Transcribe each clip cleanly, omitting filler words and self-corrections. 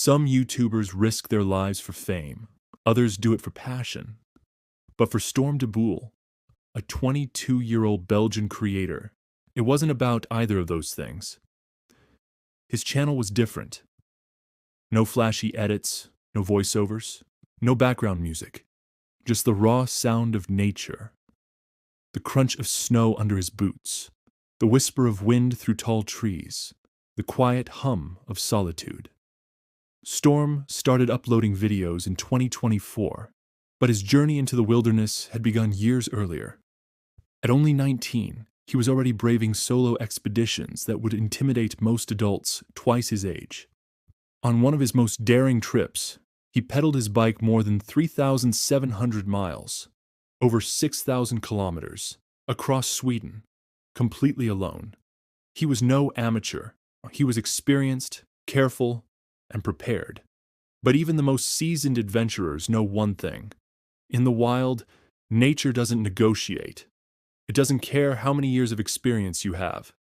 Some YouTubers risk their lives for fame, others do it for passion. But for Storm de Boule, a 22-year-old Belgian creator, it wasn't about either of those things. His channel was different. No flashy edits, no voiceovers, no background music, just the raw sound of nature. The crunch of snow under his boots, the whisper of wind through tall trees, the quiet hum of solitude. Storm started uploading videos in 2024, but his journey into the wilderness had begun years earlier. At only 19, he was already braving solo expeditions that would intimidate most adults twice his age. On one of his most daring trips, he pedaled his bike more than 3,700 miles, over 6,000 kilometers, across Sweden, completely alone. He was no amateur. He was experienced, careful, and prepared. But even the most seasoned adventurers know one thing. In the wild, nature doesn't negotiate. It doesn't care how many years of experience you have.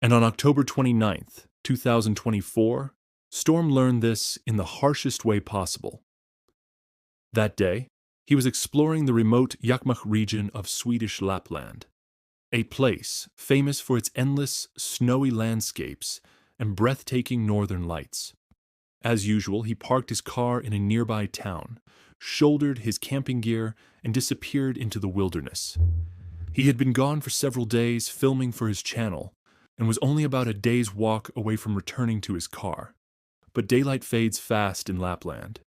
And on October 29th, 2024, Storm learned this in the harshest way possible. That day, he was exploring the remote Yakmach region of Swedish Lapland, a place famous for its endless, snowy landscapes and breathtaking northern lights. As usual, he parked his car in a nearby town, shouldered his camping gear, and disappeared into the wilderness. He had been gone for several days filming for his channel, and was only about a day's walk away from returning to his car. But daylight fades fast in Lapland.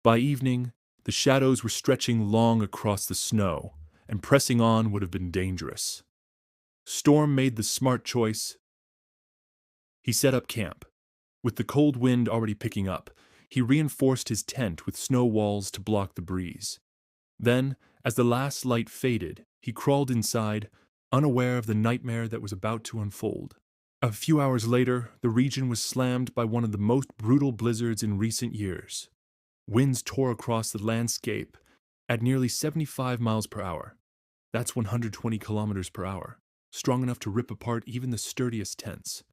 By evening, the shadows were stretching long across the snow, and pressing on would have been dangerous. Storm made the smart choice. He set up camp. With the cold wind already picking up, he reinforced his tent with snow walls to block the breeze. Then, as the last light faded, he crawled inside, unaware of the nightmare that was about to unfold. A few hours later, the region was slammed by one of the most brutal blizzards in recent years. Winds tore across the landscape at nearly 75 miles per hour. That's 120 kilometers per hour, strong enough to rip apart even the sturdiest tents.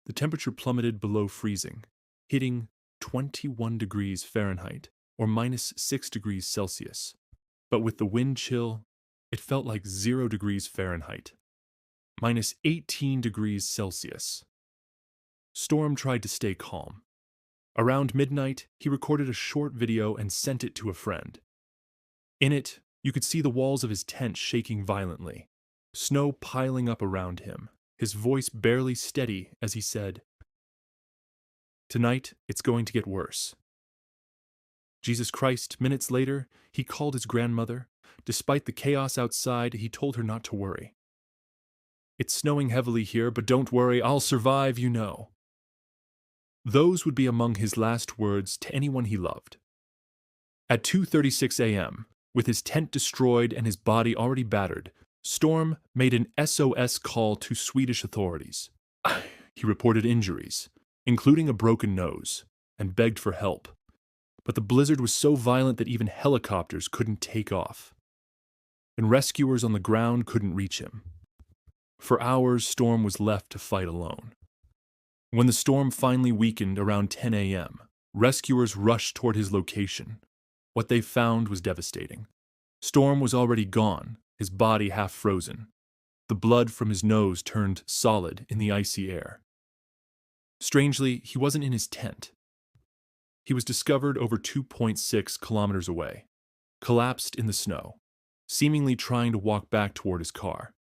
The temperature plummeted below freezing, hitting 21 degrees Fahrenheit, or -6 degrees Celsius. But with the wind chill, it felt like 0 degrees Fahrenheit, -18 degrees Celsius. Storm tried to stay calm. Around midnight, he recorded a short video and sent it to a friend. In it, you could see the walls of his tent shaking violently, snow piling up around him, his voice barely steady as he said, "Tonight, it's going to get worse." Jesus Christ, minutes later, he called his grandmother. Despite the chaos outside, he told her not to worry. "It's snowing heavily here, but don't worry, I'll survive, you know." Those would be among his last words to anyone he loved. At 2:36 a.m., with his tent destroyed and his body already battered, Storm made an SOS call to Swedish authorities. He reported injuries, including a broken nose, and begged for help. But the blizzard was so violent that even helicopters couldn't take off. And rescuers on the ground couldn't reach him. For hours, Storm was left to fight alone. When the storm finally weakened around 10 a.m., rescuers rushed toward his location. What they found was devastating. Storm was already gone, his body half frozen. The blood from his nose turned solid in the icy air. Strangely, he wasn't in his tent. He was discovered over 2.6 kilometers away, collapsed in the snow, seemingly trying to walk back toward his car.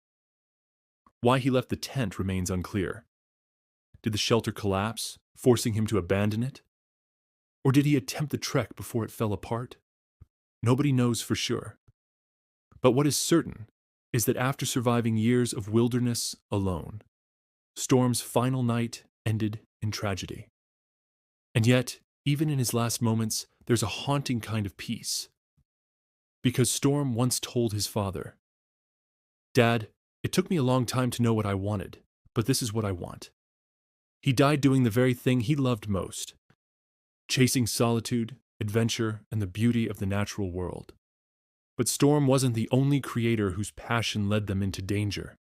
Why he left the tent remains unclear. Did the shelter collapse, forcing him to abandon it? Or did he attempt the trek before it fell apart? Nobody knows for sure. But what is certain is that after surviving years of wilderness alone, Storm's final night ended in tragedy. And yet, even in his last moments, there's a haunting kind of peace. Because Storm once told his father, "Dad, it took me a long time to know what I wanted, but this is what I want." He died doing the very thing he loved most, chasing solitude, adventure, and the beauty of the natural world. But Storm wasn't the only creator whose passion led them into danger.